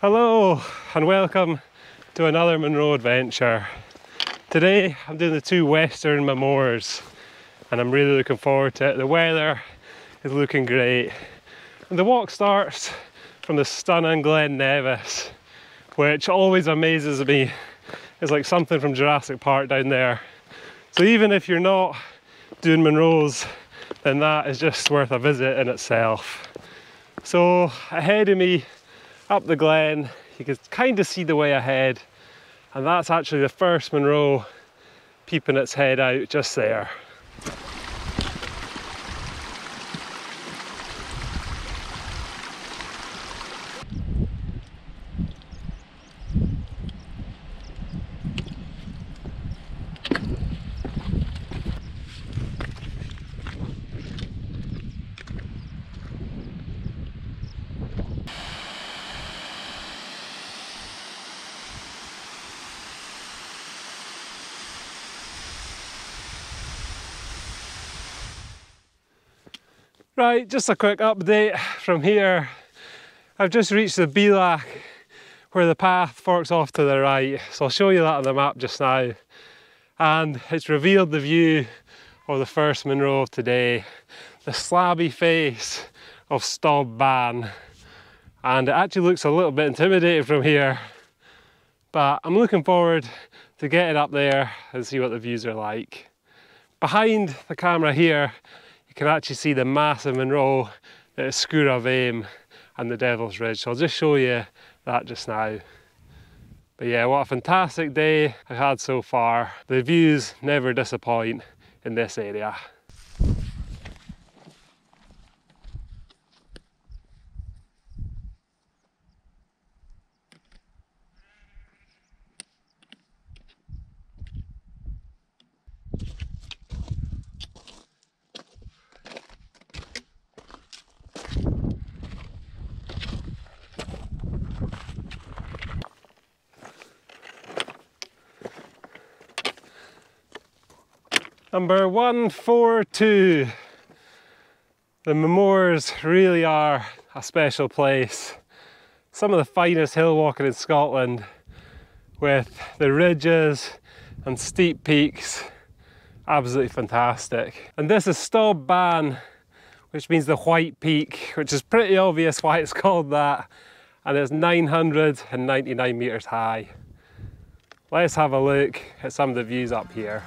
Hello and welcome to another Munro adventure. Today I'm doing the two western moors and I'm really looking forward to it. The weather is looking great and the walk starts from the stunning Glen Nevis, which always amazes me. It's like something from Jurassic Park down there. So even if you're not doing Munros, then that is just worth a visit in itself. So ahead of me up the glen, you can kind of see the way ahead, and that's actually the first Munro peeping its head out just there. Right, just a quick update from here. I've just reached the Mullach where the path forks off to the right, so I'll show you that on the map just now. And it's revealed the view of the first Munro of today, the slabby face of Stob Ban. And it actually looks a little bit intimidating from here, but I'm looking forward to getting up there and see what the views are like. Behind the camera here, you can actually see the massive Munro that is Coirean and the Devil's Ridge. So I'll just show you that just now. But yeah, what a fantastic day I've had so far. The views never disappoint in this area. Number 142. The moors really are a special place. Some of the finest hill walking in Scotland, with the ridges and steep peaks. Absolutely fantastic. And this is Stob Ban, which means the white peak, which is pretty obvious why it's called that. And it's 999 metres high. Let's have a look at some of the views up here.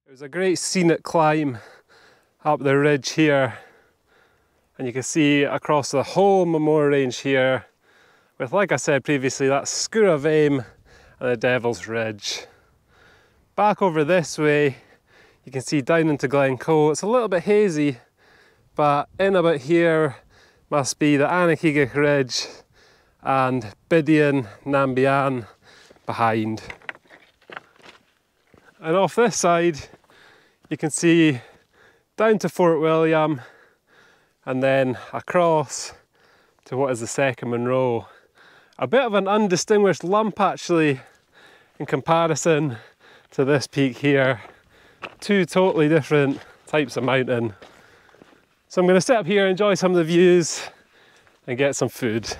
It was a great scenic climb up the ridge here, and you can see across the whole Munro range here with, like I said previously, that's Coirean and the Devil's Ridge. Back over this way you can see down into Glencoe. It's a little bit hazy, but in about here must be the Anachigach Ridge and Bidian Nambian behind. And off this side you can see down to Fort William and then across to what is the second Munro. a bit of an undistinguished lump actually in comparison to this peak here. Two totally different types of mountain. So I'm going to sit up here, enjoy some of the views and get some food.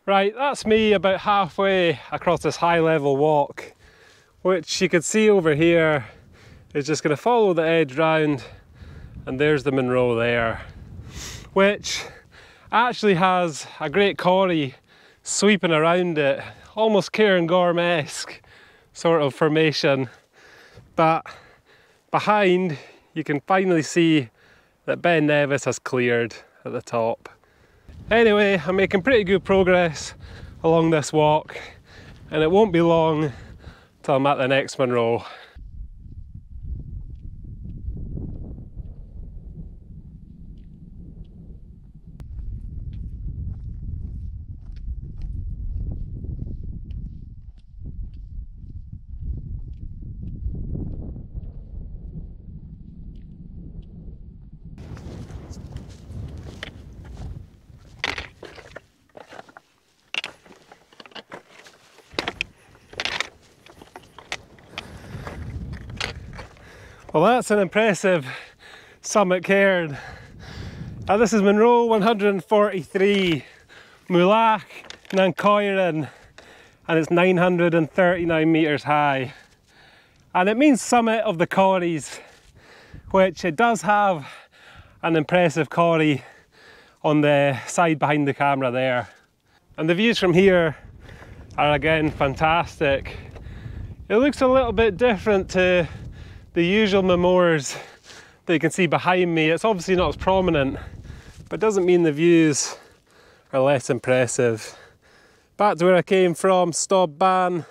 Right, that's me about halfway across this high level walk, which you can see over here is just going to follow the edge round, and there's the Munro there, which actually has a great corrie sweeping around it, almost Cairngorm-esque sort of formation. But behind you can finally see that Ben Nevis has cleared at the top. Anyway, I'm making pretty good progress along this walk, and it won't be long till I'm at the next Munro. Well, that's an impressive summit cairn. This is Munro 143, Mullach and Coirean, and it's 939 metres high. And it means summit of the corries, which it does have an impressive corrie on the side behind the camera there. And the views from here are again fantastic. It looks a little bit different to the usual memoirs that you can see behind me. It's obviously not as prominent, but doesn't mean the views are less impressive. Back to where I came from, Stob Ban,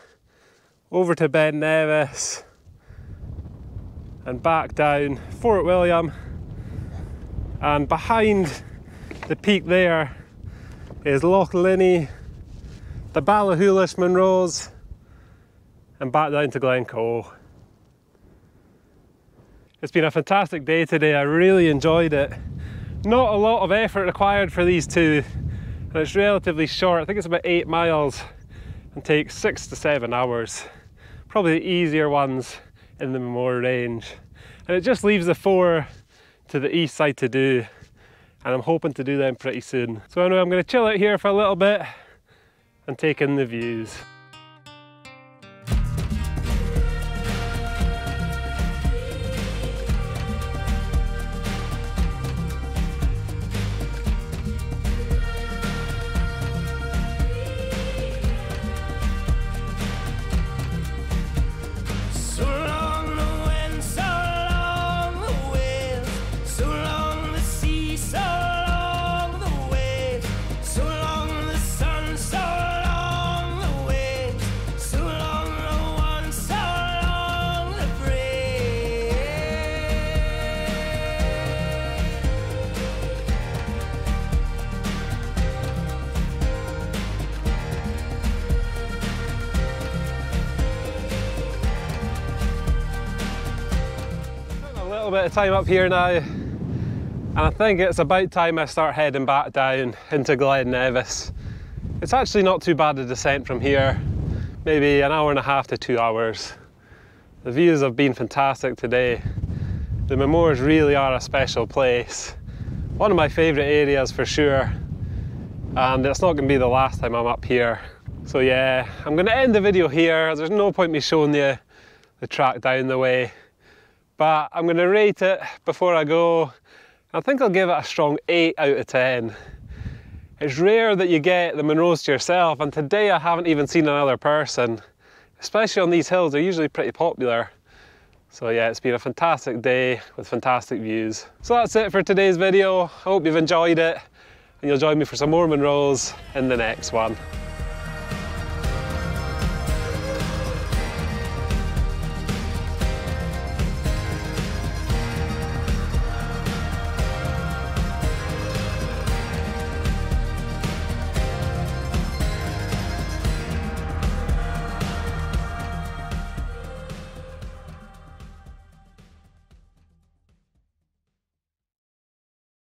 over to Ben Nevis, and back down Fort William, and behind the peak there is Loch Linney, the Ballachulish Munros, and back down to Glencoe. It's been a fantastic day today, I really enjoyed it. Not a lot of effort required for these two, and it's relatively short. I think it's about 8 miles and takes 6 to 7 hours. Probably the easier ones in the Munro range. And it just leaves the 4 to the east side to do, and I'm hoping to do them pretty soon. So anyway, I'm going to chill out here for a little bit and take in the views. A bit of time up here now, and I think it's about time I start heading back down into Glen Nevis. It's actually not too bad a descent from here, maybe an hour and a half to 2 hours. The views have been fantastic today. The Munros really are a special place, one of my favourite areas for sure, and it's not going to be the last time I'm up here. So yeah, I'm going to end the video here as there's no point me showing you the track down the way. But I'm going to rate it before I go. I think I'll give it a strong 8 out of 10. It's rare that you get the Munros to yourself, and today I haven't even seen another person. especially on these hills, they're usually pretty popular. So yeah, it's been a fantastic day with fantastic views. So that's it for today's video. I hope you've enjoyed it and you'll join me for some more Munros in the next one.